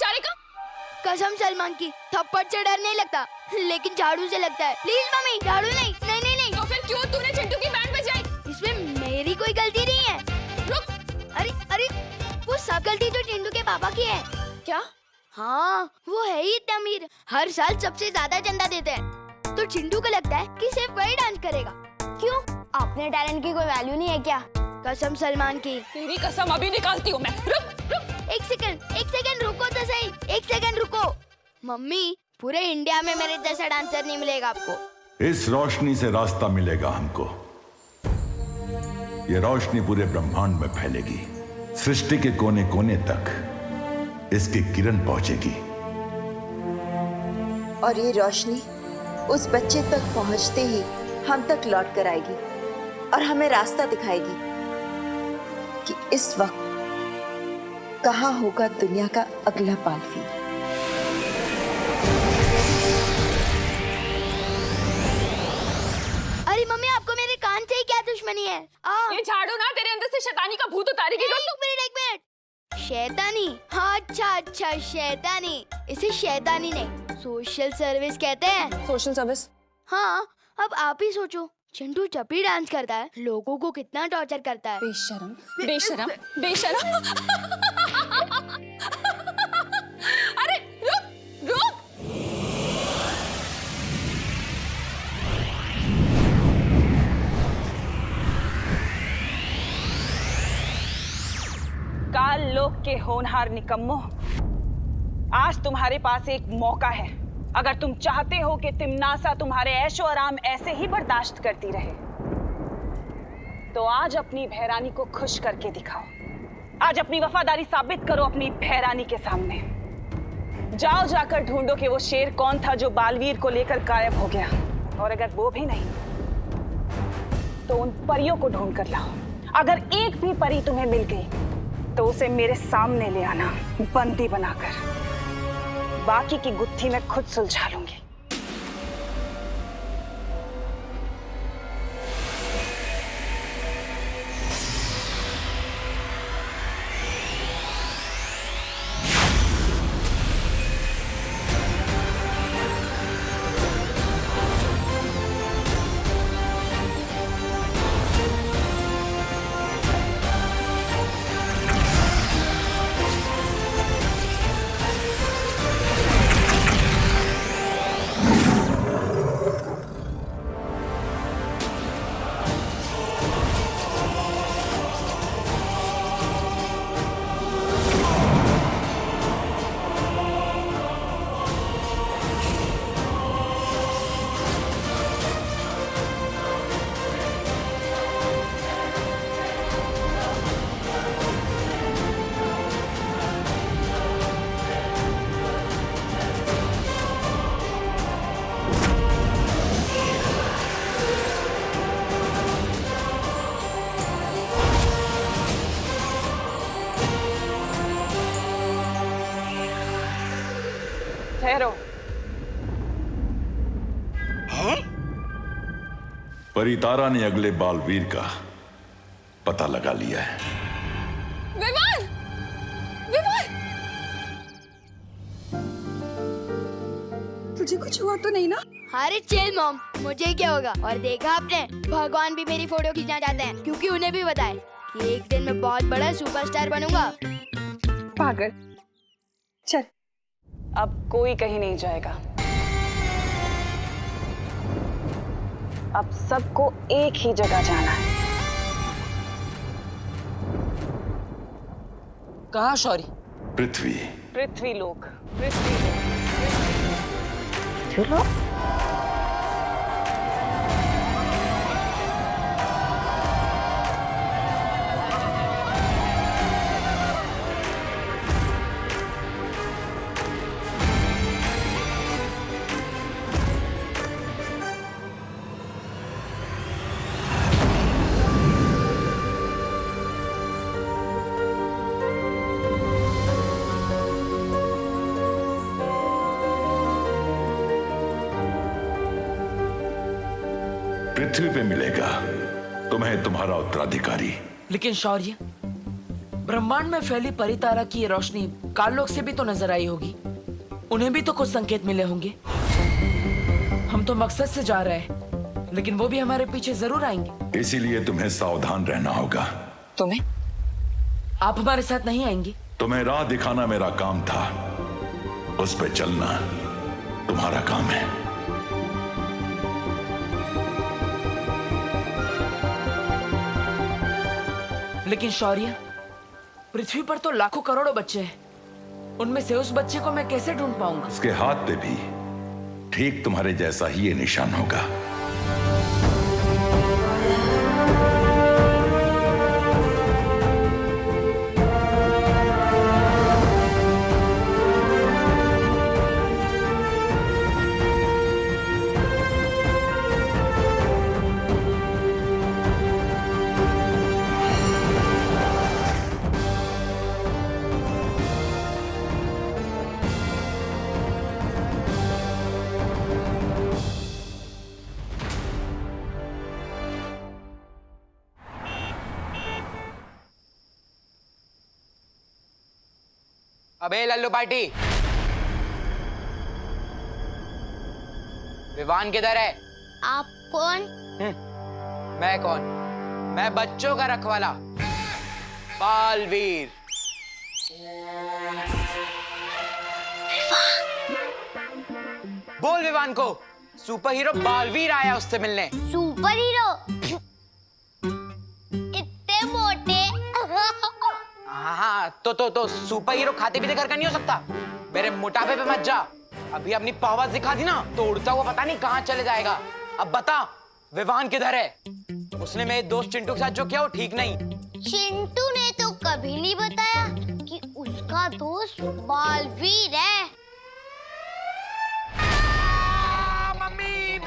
बेचारे का। कसम सलमान की, थप्पड़ से डर नहीं लगता, लेकिन झाड़ू से लगता है। प्लीज मम्मी, झाड़ू नहीं। नहीं नहीं नहीं। तो फिर क्यों तूने चिंटू की बैंड बजाई? इसमें मेरी कोई गलती नहीं है। रुक। अरे अरे, वो सब गलती तो चिंटू के पापा की है। क्या? हाँ, वो है ही इतना अमीर, हर साल सबसे ज्यादा चंदा देते हैं। तो चिंटू को लगता है कि सिर्फ वही डांस करेगा। क्यों? अपने टैलेंट की कोई वैल्यू नहीं है क्या? कसम सलमान की। तेरी कसम अभी निकालती हूँ मैं। रुक। एक सेकंड रुको तो सही। एक सेकंड रुको। मम्मी, पूरे इंडिया में मेरे जैसा डांसर नहीं मिलेगा आपको। इस रोशनी से रास्ता मिलेगा हमको। ये रोशनी पूरे ब्रह्मांड में फैलेगी, सृष्टि के कोने कोने तक इसकी किरण पहुंचेगी। और ये रोशनी उस बच्चे तक पहुंचते ही हम तक लौट कर आएगी और हमें रास्ता दिखाएगी कि इस वक्त कहाँ होगा दुनिया का अगला बालवीर। अरे मम्मी, आपको मेरे कान से ही क्या दुश्मनी है? ये झाड़ू ना तेरे अंदर से शैतानी का भूत उतारेगी। एक मिनट। शैतानी? हाँ, अच्छा, शैतानी। इसे शैतानी नहीं, सोशल सर्विस कहते हैं। Social service? हाँ, अब आप ही सोचो, चिंटू जब भी डांस करता है लोगों को कितना टॉर्चर करता है। बेशरम। अरे रुक। काल लोक के होनहार निकम्मो, आज तुम्हारे पास एक मौका है। अगर तुम चाहते हो कि तिमनासा तुम्हारे ऐशो आराम ऐसे ही बर्दाश्त करती रहे, तो आज अपनी भैरानी को खुश करके दिखाओ। आज अपनी वफादारी साबित करो अपनी भैरानी के सामने। जाओ, जाकर ढूंढो कि वो शेर कौन था जो बालवीर को लेकर गायब हो गया, और अगर वो भी नहीं तो उन परियों को ढूंढ कर लाओ। अगर एक भी परी तुम्हें मिल गई तो उसे मेरे सामने ले आना, बंदी बनाकर। बाकी की गुत्थी मैं खुद सुलझा लूंगी। ठहरो। परितारा ने अगले बालवीर का पता लगा लिया है। विवान! तुझे कुछ हुआ तो नहीं ना? अरे चिल मॉम, मुझे क्या होगा? और देखा आपने, भगवान भी मेरी फोटो खींचना चाहते हैं, क्योंकि उन्हें भी बताए कि एक दिन मैं बहुत बड़ा सुपरस्टार बनूंगा। पागल। चल। अब कोई कहीं नहीं जाएगा। अब सबको एक ही जगह जाना है। कहाँ शौरी? पृथ्वी लोक। चलो। पृथ्वी पे मिलेगा तुम्हें तुम्हारा उत्तराधिकारी। लेकिन शौर्य, ब्रह्मांड में फैली परितारा की ये रोशनी काललोक से भी तो नजर आई होगी। उन्हें भी तो कुछ संकेत मिले होंगे। हम तो मकसद से जा रहे हैं, लेकिन वो भी हमारे पीछे जरूर आएंगे। इसीलिए तुम्हें सावधान रहना होगा। तुम्हें? आप हमारे साथ नहीं आएंगे? तुम्हें राह दिखाना मेरा काम था, उस पे चलना तुम्हारा काम है। लेकिन शौर्य, पृथ्वी पर तो लाखों करोड़ों बच्चे हैं। उनमें से उस बच्चे को मैं कैसे ढूंढ पाऊंगा? उसके हाथ पे भी ठीक तुम्हारे जैसा ही ये निशान होगा। अबे लल्लू पार्टी, विवान किधर है? आप कौन? मैं कौन? मैं बच्चों का रखवाला, बालवीर। बोल विवान को, सुपर हीरो बालवीर आया उससे मिलने। Super hero? इतने मोटे? हाँ, तो सुपर हीरो खाते पीते घर का नहीं हो सकता। मेरे मोटापे पे मत जा। अभी अपनी पावर दिखा दी ना तो उड़ता हुआ पता नहीं कहाँ चले जाएगा। अब बता, विवान किधर है? उसने मेरे दोस्त चिंटू के साथ जो किया वो ठीक नहीं। चिंटू ने तो कभी नहीं बताया कि उसका दोस्त बालवीर है। मम्मी,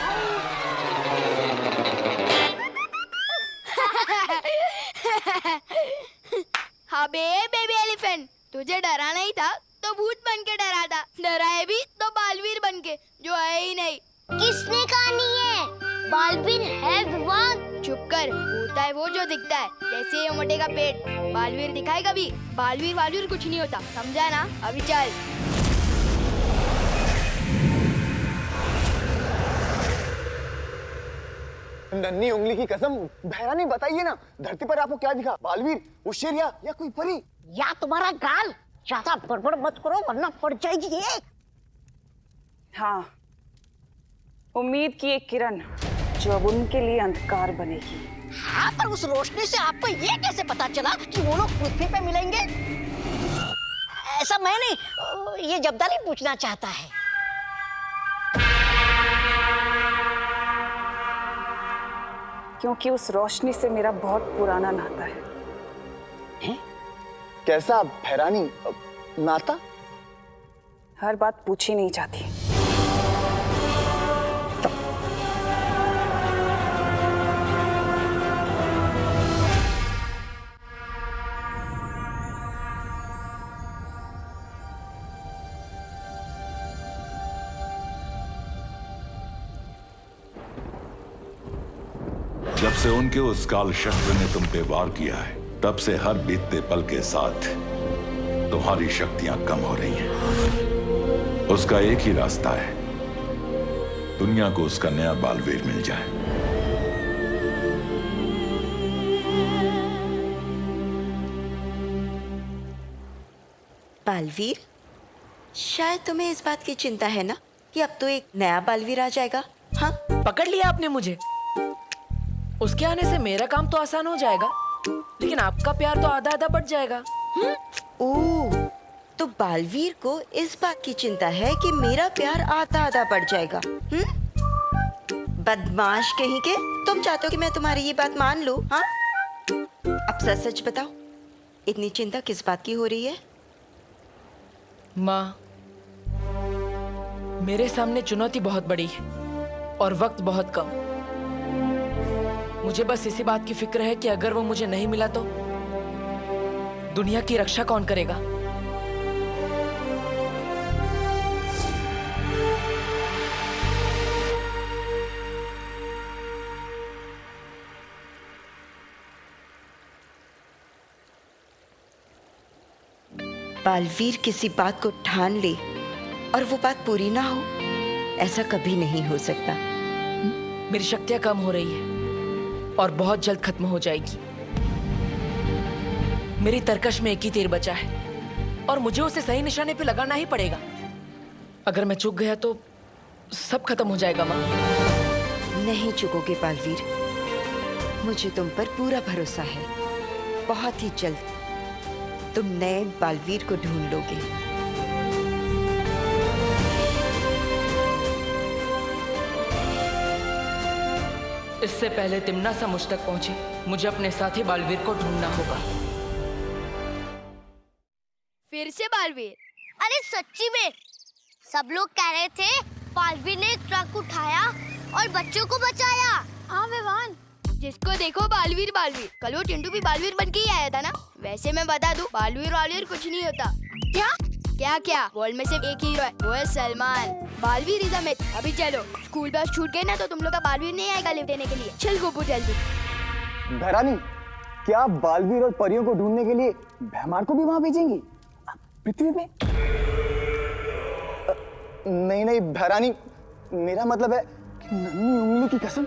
हाँ बे बेबी एलिफेंट, तुझे डरा नहीं था तो भूत बन के डरा था, डराए भी तो बालवीर बन के, जो है ही नहीं। किसने कहा नहीं है? बालवीर है विवान। चुप कर, होता है वो जो दिखता है, जैसे ये मोटे का पेट। बालवीर दिखाए कभी? बालवीर कुछ नहीं होता, समझा ना? अभी चल। नन्ही उंगली की कसम, बहरा नहीं बताइए ना, धरती पर आपको क्या दिखा? बालवीर, उश्शेर या कोई परी? या तुम्हारा गाल? ज्यादा बड़बड़ मत करो वरना पड़ जाएगी ये। हाँ, उम्मीद की एक किरण जो अब उनके लिए अंधकार बनेगी। हाँ, पर उस रोशनी से आपको ये कैसे पता चला कि वो लोग पृथ्वी पे मिलेंगे? ऐसा मैं नहीं, ये जब्दाली पूछना चाहता है। क्योंकि उस रोशनी से मेरा बहुत पुराना नाता है। कैसा हैरानी नाता? हर बात पूछी नहीं जाती। जब से उनके उस काल शस्त्र ने तुम पे वार किया है, तब से हर बीतते पल के साथ तुम्हारी शक्तियां कम हो रही हैं। उसका एक ही रास्ता है, दुनिया को उसका नया बालवीर मिल जाए। बालवीर? शायद तुम्हें इस बात की चिंता है ना कि अब तो एक नया बालवीर आ जाएगा। हाँ, पकड़ लिया आपने मुझे। उसके आने से मेरा काम तो आसान हो जाएगा, लेकिन आपका प्यार तो आधा आधा बढ़ जाएगा। ओह, तो बालवीर को इस बात की चिंता है कि मेरा प्यार आधा आधा बढ़ जाएगा। बदमाश कहीं के, तुम चाहते हो कि मैं तुम्हारी ये बात मान लूं? हाँ, अब सच सच बताओ, इतनी चिंता किस बात की हो रही है? माँ, मेरे सामने चुनौती बहुत बड़ी है और वक्त बहुत कम। मुझे बस इसी बात की फिक्र है कि अगर वो मुझे नहीं मिला तो दुनिया की रक्षा कौन करेगा? बालवीर किसी बात को ठान ले और वो बात पूरी ना हो, ऐसा कभी नहीं हो सकता। मेरी शक्तियां कम हो रही है और बहुत जल्द खत्म हो जाएगी। मेरी तरकश में एक ही तीर बचा है और मुझे उसे सही निशाने पे लगाना ही पड़ेगा। अगर मैं चूक गया तो सब खत्म हो जाएगा माँ। नहीं चुकोगे बालवीर, मुझे तुम पर पूरा भरोसा है। बहुत ही जल्द तुम नए बालवीर को ढूंढ लोगे। इससे पहले तिम्नासा मुझ तक पहुंचे, मुझे अपने साथी बालवीर को ढूंढना होगा। फिर से बालवीर? अरे सच्ची में सब लोग कह रहे थे बालवीर ने एक ट्रक उठाया और बच्चों को बचाया। हाँ विवान, जिसको देखो बालवीर बालवीर। कल वो चिंटू भी बालवीर बन के ही आया था ना। वैसे मैं बता दूं, बालवीर वालवीर कुछ नहीं होता। क्या क्या क्या वर्ल्ड में सिर्फ एक हीरो है, वो है Salman. Baalveer is a myth. अभी चलो, स्कूल बस छूट गई ना तो तुम लोग का बालवीर नहीं आएगा लिफ्ट देने के लिए। चल गोपू जल्दी। भैरानी, क्या आप बालवीर और परियों को ढूंढने के लिए भैमार को भी वहां भेजेंगी पृथ्वी पे? नहीं नहीं भैरानी, मेरा मतलब है कि नन्ही उंगली की कसम,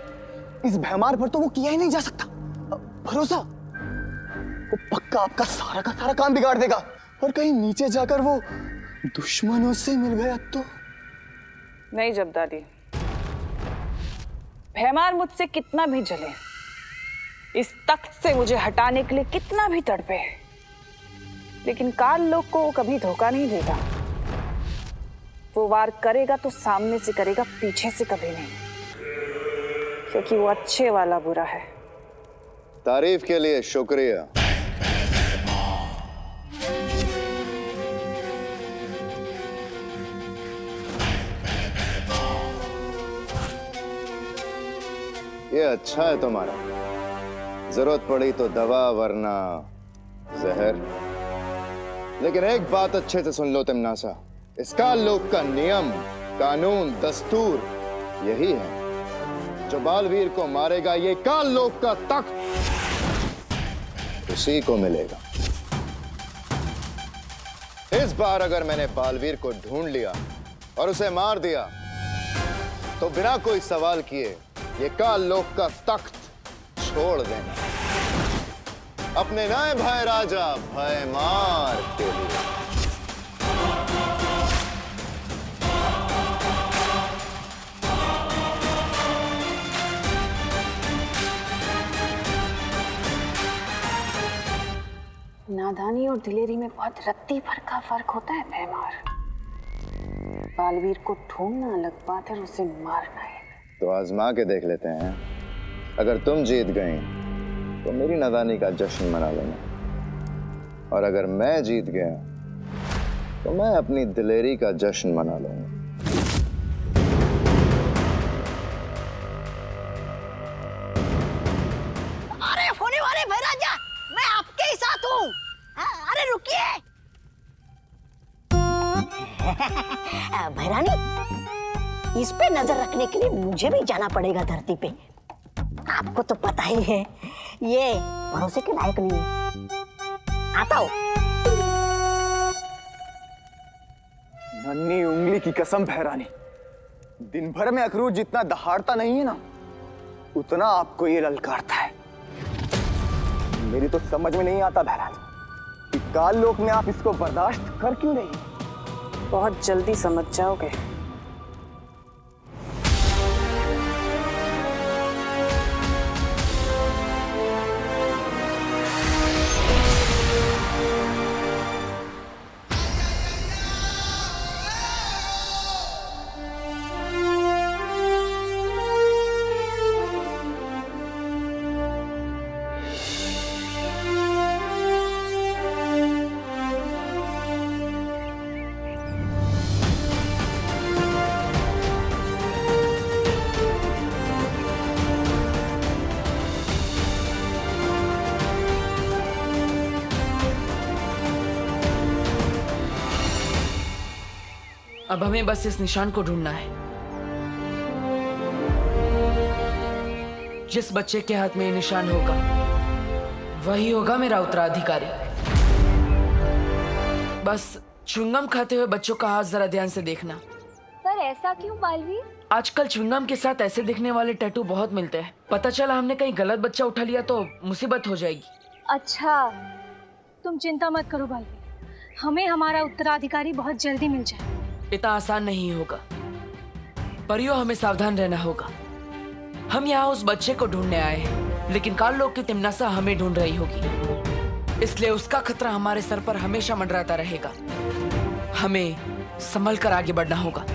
इस भैमार पर तो वो किया ही नहीं जा सकता। भरोसा, वो पक्का आपका सारा का सारा काम बिगाड़ देगा। और कहीं नीचे जाकर वो दुश्मनों से मिल गया तो? नहीं जब्दाली, भैमार मुझसे कितना भी जले, इस तख्त से मुझे हटाने के लिए कितना भी तड़पे, लेकिन काल लोग को वो कभी धोखा नहीं देगा। वो वार करेगा तो सामने से करेगा, पीछे से कभी नहीं, क्योंकि वो अच्छे वाला बुरा है। तारीफ के लिए शुक्रिया। ये अच्छा है तुम्हारा। जरूरत पड़ी तो दवा, वरना जहर। लेकिन एक बात अच्छे से सुन लो तिम्नासा, इस काल लोक का नियम, कानून, दस्तूर यही है। जो बालवीर को मारेगा, ये काल लोक का तख्त उसी को मिलेगा। इस बार अगर मैंने बालवीर को ढूंढ लिया और उसे मार दिया तो बिना कोई सवाल किए ये काल लोक का तख्त छोड़ देना अपने नए भाई राजा भयमार के लिए। नादानी और दिलेरी में बहुत रत्ती भर का फर्क होता है भैमार। बालवीर को ढूंढना अलग बात है, उसे मारना है। तो आजमा के देख लेते हैं। अगर तुम जीत गई तो मेरी नादानी का जश्न मना लेना, और अगर मैं जीत गया तो मैं अपनी दिलेरी का जश्न मना लूंगा। अरे होने वाले भाई राजा, मैं आपके ही साथ हूँ। अरे रुकिए। भैरानी, इस पे नजर रखने के लिए मुझे भी जाना पड़ेगा धरती पे। आपको तो पता ही है ये भरोसे के लायक नहीं है। आता हूँ। नन्ही उंगली की कसम भैरानी, दिन भर में अखरूट जितना दहाड़ता नहीं है ना, उतना आपको ये ललकारता है। मेरी तो समझ में नहीं आता भैरानी कि काल लोक में आप इसको बर्दाश्त कर क्यों रही? बहुत जल्दी समझ जाओगे। अब हमें बस इस निशान को ढूंढना है। जिस बच्चे के हाथ में ये निशान होगा वही होगा मेरा उत्तराधिकारी। बस च्युइंगम खाते हुए बच्चों का हाथ जरा ध्यान से देखना। पर ऐसा क्यों बालवीर? आजकल च्युइंगम के साथ ऐसे दिखने वाले टैटू बहुत मिलते हैं। पता चला हमने कहीं गलत बच्चा उठा लिया तो मुसीबत हो जाएगी। अच्छा, तुम चिंता मत करो बालवीर, हमें हमारा उत्तराधिकारी बहुत जल्दी मिल जाए। इतना आसान नहीं होगा परियो, हमें सावधान रहना होगा। हम यहाँ उस बच्चे को ढूंढने आए हैं, लेकिन काल लोक की तिमनासा हमें ढूंढ रही होगी, इसलिए उसका खतरा हमारे सर पर हमेशा मंडराता रहेगा। हमें संभल कर आगे बढ़ना होगा।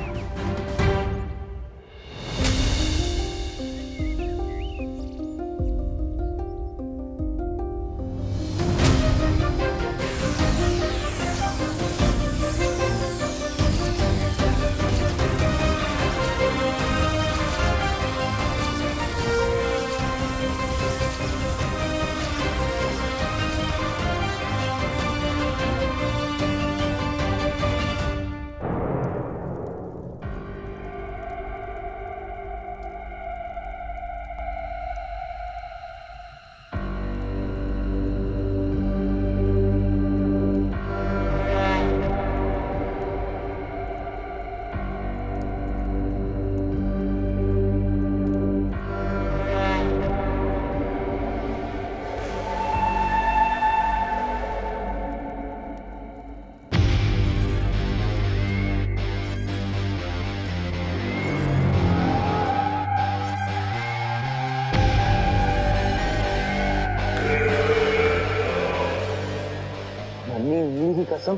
नन्ही उंगली की कसम,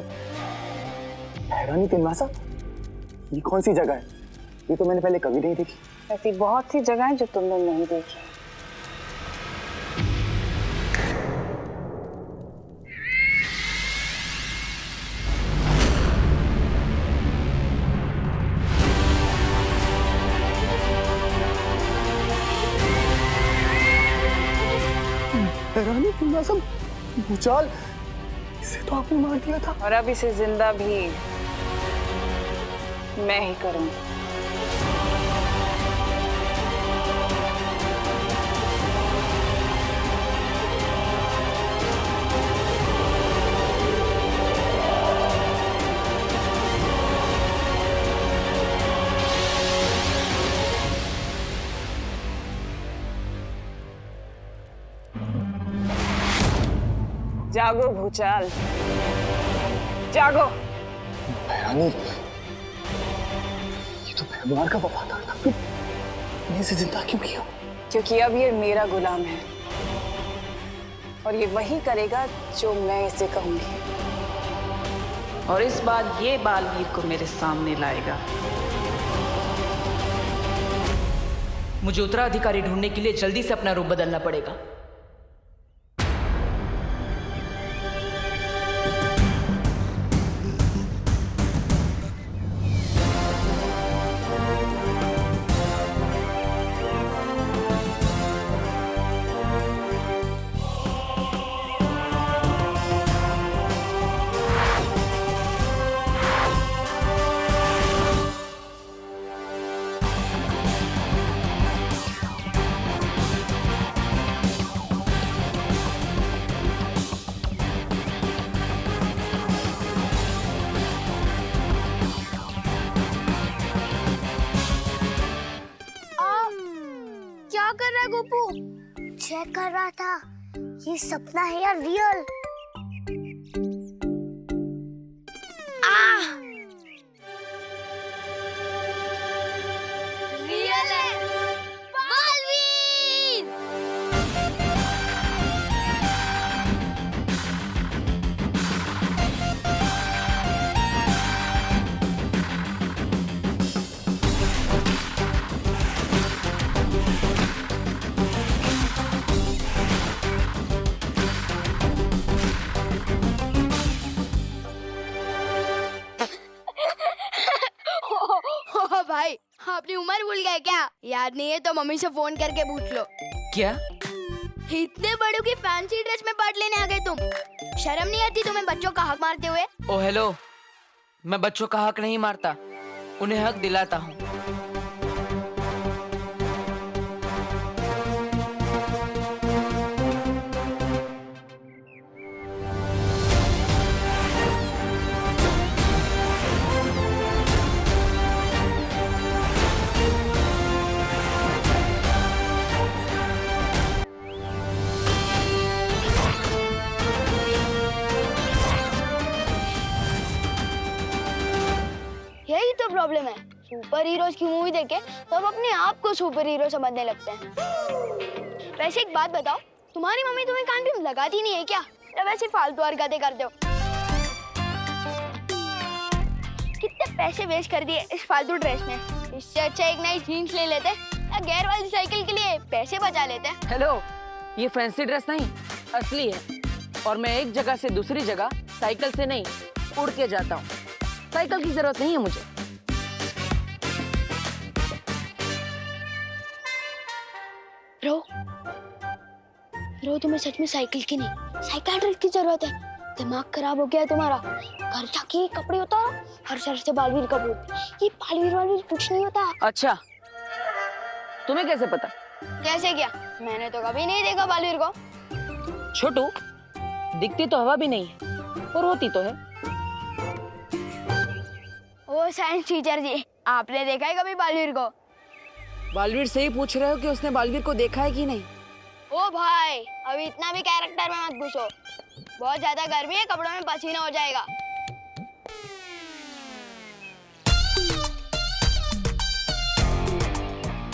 हैरानी तिमनासा, ये कौन सी जगह है? ये तो मैंने पहले कभी नहीं देखी। ऐसी बहुत सी जगह है जो तुमने नहीं देखी। हैरानी तिमनासा, भूचाल, इसे तो आपने मार दिया था। और अब इसे जिंदा भी मैं ही करूंगी। जागो भूचाल, जागो। हैरानी, ये तो भैमार का वफादार था, फिर मैंने इसे जिंदा क्यों किया? क्योंकि अब ये मेरा गुलाम है और ये वही करेगा जो मैं इसे कहूंगी। और इस बार ये बालवीर को मेरे सामने लाएगा। मुझे उत्तराधिकारी ढूंढने के लिए जल्दी से अपना रूप बदलना पड़ेगा। क्या कर रहा है गोपू? चेक कर रहा था ये सपना है या रियल। रियल है। बालवीर! भाई, अपनी उम्र भूल गए क्या? याद नहीं है तो मम्मी से फोन करके पूछ लो। क्या? इतने बड़ों की फैंसी ड्रेस में पार्ट लेने आ गए तुम? शर्म नहीं आती तुम्हें बच्चों का हक मारते हुए? ओ हेलो, मैं बच्चों का हक नहीं मारता, उन्हें हक दिलाता हूँ। प्रॉब्लम है, सुपर हीरोज की मूवी देख के तो अब अपने आप को सुपर हीरो समझने लगते हैं। वैसे एक बात बताओ, तुम्हारी मम्मी तुम्हें कान भी लगाती नहीं है क्या, या वैसे फालतू हरकतें करते हो? कितने पैसे वेस्ट कर दिए इस फालतू ड्रेस में, इससे अच्छा एक नई जीन्स ले लेते या गेयर वाली साइकिल के लिए पैसे बचा लेते। हेलो, ये फैंसी ड्रेस नहीं, असली है। और मैं एक जगह से दूसरी जगह साइकिल से नहीं, उड़ के जाता हूँ। साइकिल की जरूरत नहीं है मुझे। रो तुम्हें सच में साइकिल की नहीं, साइकियाट्रिस्ट की जरूरत है। दिमाग खराब हो गया है तुम्हारा। घर जाके कपड़े उतारो, हर शहर से बालवीर का बोलते, ये बालवीर कुछ नहीं होता। अच्छा, तुम्हें कैसे पता? कैसे क्या? मैंने तो कभी नहीं देखा बालवीर को। छोटू, दिखती तो हवा भी नहीं है और होती तो है। ओ साइंस टीचर जी, आपने देखा है कभी बालवीर को? बालवीर से ही पूछ रहे हो कि उसने बालवीर को देखा है कि नहीं? ओ भाई, अभी इतना भी कैरेक्टर में मत घुसो। बहुत ज्यादा गर्मी है, कपड़ों में पसीना हो जाएगा।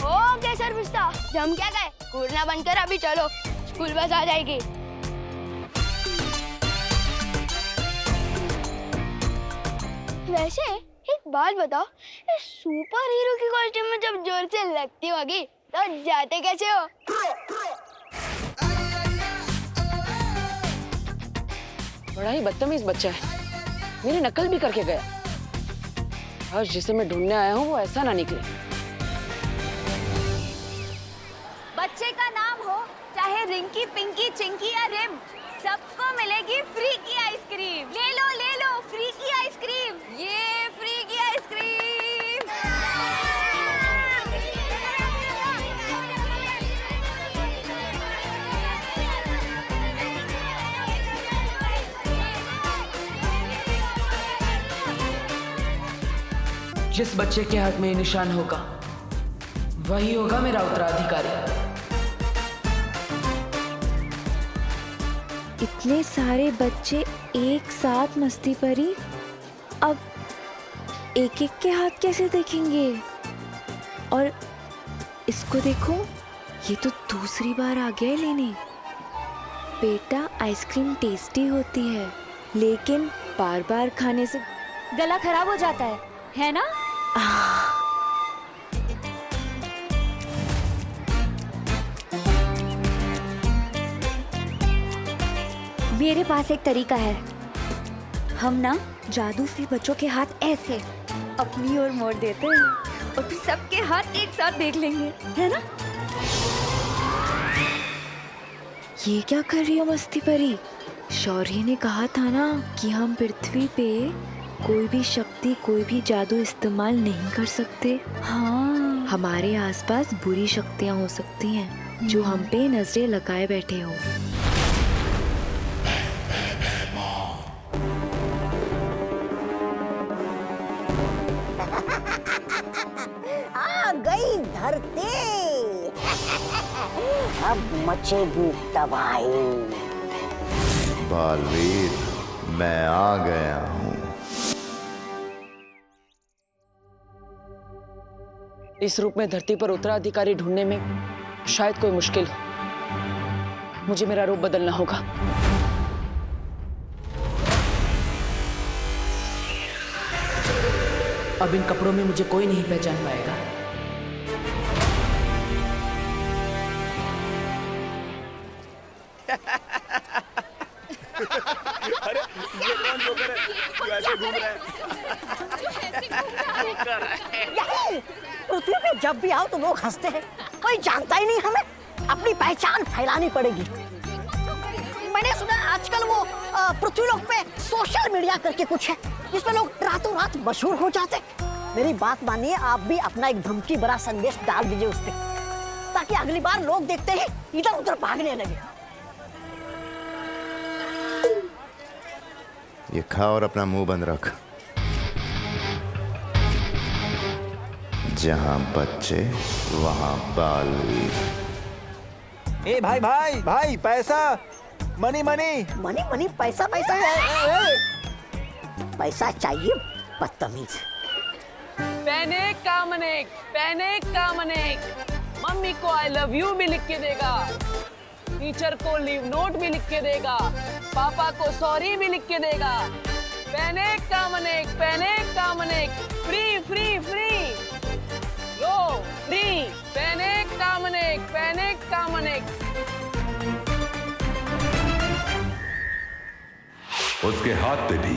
ओके सर पिस्ता, जम क्या गए, कूदना बंद कर, अभी चलो, स्कूल बस आ जाएगी। वैसे एक बात बताओ, इस सुपर हीरो की कॉस्ट्यूम में जब जोर से लगती होगी तो जाते कैसे हो? बड़ा ही बदतमीज बच्चा है, मेरी नकल भी करके गया। आज जिसे मैं ढूंढने आया हूँ वो ऐसा ना निकले। बच्चे का नाम हो चाहे रिंकी, पिंकी, चिंकी या रिम, सबको मिलेगी फ्री की आइसक्रीम। ले लो फ्री की आइसक्रीम, ये फ्री की आइसक्रीम। जिस बच्चे के हाथ में ये निशान होगा वही होगा मेरा उत्तराधिकारी। इतने सारे बच्चे एक साथ मस्ती परी, अब एक एक के हाथ कैसे देखेंगे? और इसको देखो, ये तो दूसरी बार आ गया है लेने। बेटा, आइसक्रीम टेस्टी होती है, लेकिन बार बार खाने से गला खराब हो जाता है ना? मेरे पास एक तरीका है। हम ना जादू से बच्चों के हाथ ऐसे अपनी ओर मोड़ देते हैं और फिर सबके हाथ एक साथ देख लेंगे, है ना? ये क्या कर रही हो मस्ती परी? शौर्य ने कहा था ना कि हम पृथ्वी पे कोई भी शक्ति, कोई भी जादू इस्तेमाल नहीं कर सकते। हाँ, हमारे आसपास बुरी शक्तियाँ हो सकती हैं जो हम पे नजरें लगाए बैठे हो। आ गई धरती, अब मचेगी तबाही। बालवीर, मैं आ गया हूँ। इस रूप में धरती पर उत्तराधिकारी ढूंढने में शायद कोई मुश्किल हो। मुझे मेरा रूप बदलना होगा। अब इन कपड़ों में मुझे कोई नहीं पहचान पाएगा। अरे ये कौन जोकर है जो ऐसे घूम रहा है? पृथ्वी पे जब भी आओ तो लोग हंसते हैं, कोई जानता ही नहीं हमें। अपनी पहचान फैलानी पड़ेगी। मैंने सुना आजकल वो पृथ्वीलोक पे सोशल मीडिया करके कुछ है, जिसमें लोग रातों रात मशहूर हो जाते। मेरी बात मानिए, आप भी अपना एक धमकी भरा संदेश डाल दीजिए उस पे, ताकि अगली बार लोग देखते ही इधर उधर भागने लगे। ये खा और अपना मुंह बंद रख। जहां बच्चे वहां बालवीर। ए भाई भाई भाई, पैसा, मनी मनी मनी मनी, पैसा पैसा, पैसा चाहिए बदतमीज। पैनिक कामनेक। मम्मी को आई लव यू भी लिख के देगा, टीचर को लीव नोट भी लिख के देगा, पापा को सॉरी भी लिख के देगा। पैनिक कामनेक, फ्री फ्री फ्री, लो फ्री। पैनिक कामनेक। उसके हाथ पे भी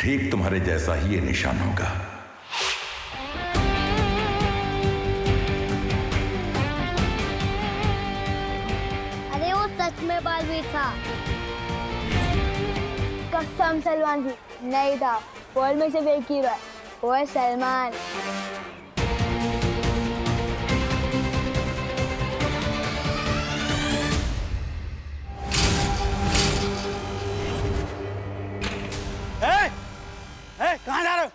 ठीक तुम्हारे जैसा ही ये निशान होगा। अरे वो सच में बालवीर था। कसम सलमान जी, नहीं था। वर्ल्ड में सिर्फ एक हीरो है, वो है सलमान। कहाँ जा रहे हो?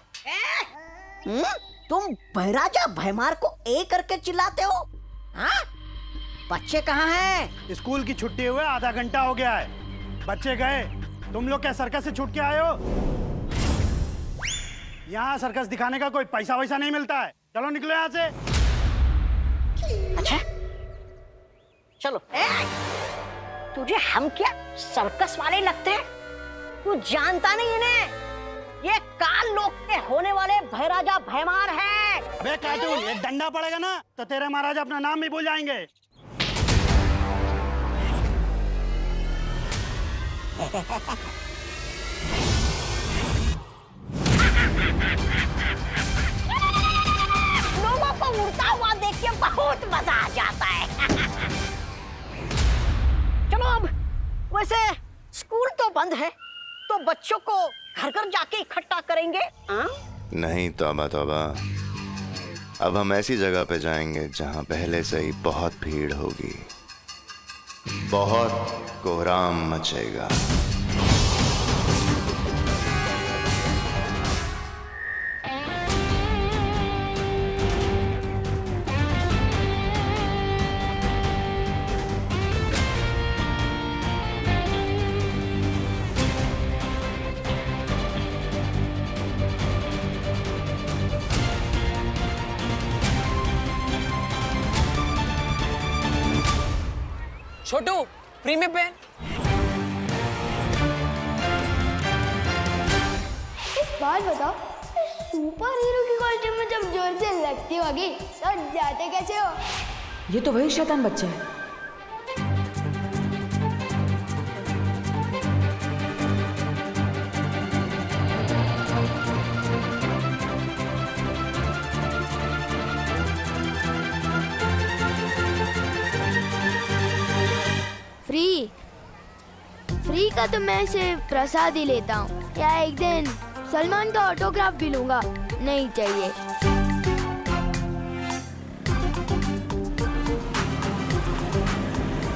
तुम बहराजा भैमार को ए करके चिल्लाते हो? हाँ? बच्चे कहाँ हैं? स्कूल की छुट्टी हुए आधा घंटा हो गया है, बच्चे गए। तुम लोग क्या सर्कस से छूट के आए हो? यहाँ सर्कस दिखाने का कोई पैसा वैसा नहीं मिलता है। चलो निकलो यहाँ से। अच्छा चलो। तुझे हम क्या सर्कस वाले लगते हैं? तू जानता नहीं इन्हें? ये काल लोक के होने वाले भैराजा भैमार है। बे कार्टून, एक डंडा पड़ेगा ना तो तेरे महाराज अपना नाम भी भूल जाएंगे। लोगों को उड़ता हुआ देख के बहुत मजा आ जाता है। चलो अब, वैसे स्कूल तो बंद है, तो बच्चों को घर घर जाके इकट्ठा करेंगे। नहीं तौबा तौबा, अब हम ऐसी जगह पे जाएंगे जहां पहले से ही बहुत भीड़ होगी, बहुत कोहराम मचेगा। छोटू, फ्री में पेन। बात बताओ, सुपर हीरो की क्वालिटी में जब जोर से लगती होगी तो जाते कैसे हो? ये तो वही शैतान बच्चा है। फ्री का तो मैं सिर्फ प्रसाद ही लेता हूँ, या एक दिन सलमान का ऑटोग्राफ भी लूंगा। नहीं चाहिए।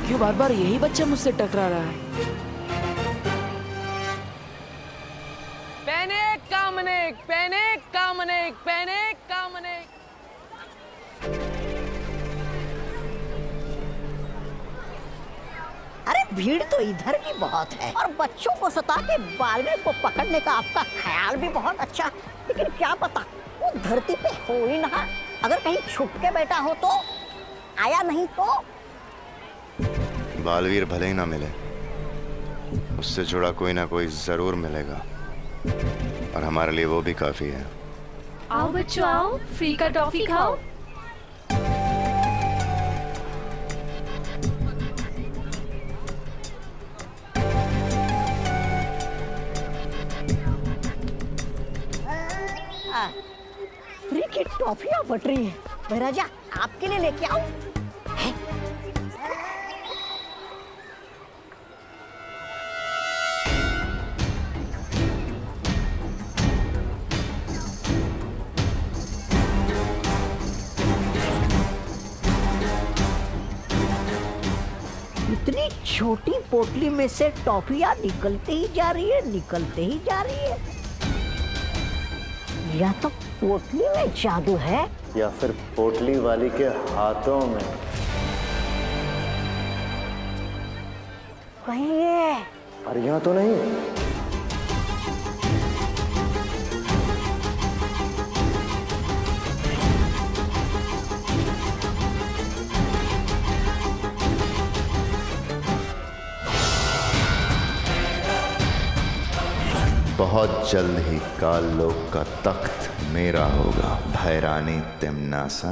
क्यों बार बार यही बच्चा मुझसे टकरा रहा है? पैनिक कामनेक। अरे भीड़ तो इधर भी बहुत है, और बच्चों को सता के बालवीर को पकड़ने का आपका ख्याल भी बहुत अच्छा, लेकिन क्या पता वो धरती पे हो ही ना। अगर कहीं छुप के बैठा हो तो, आया नहीं तो। बालवीर भले ही ना मिले, उससे जुड़ा कोई ना कोई जरूर मिलेगा, और हमारे लिए वो भी काफी है। आओ बच्चों आओ, फ्री का टॉफी खाओ। फ्री की टॉफियां बट रही है। बहराजा आपके लिए लेके आओ। इतनी छोटी पोटली में से टॉफियां निकलते ही जा रही है। या तो पोटली में जादू है, या फिर पोटली वाली के हाथों में। कहीं ये परियां तो नहीं? बहुत जल्द ही काल लोक का तख्त मेरा होगा भैरानी तिमनासा।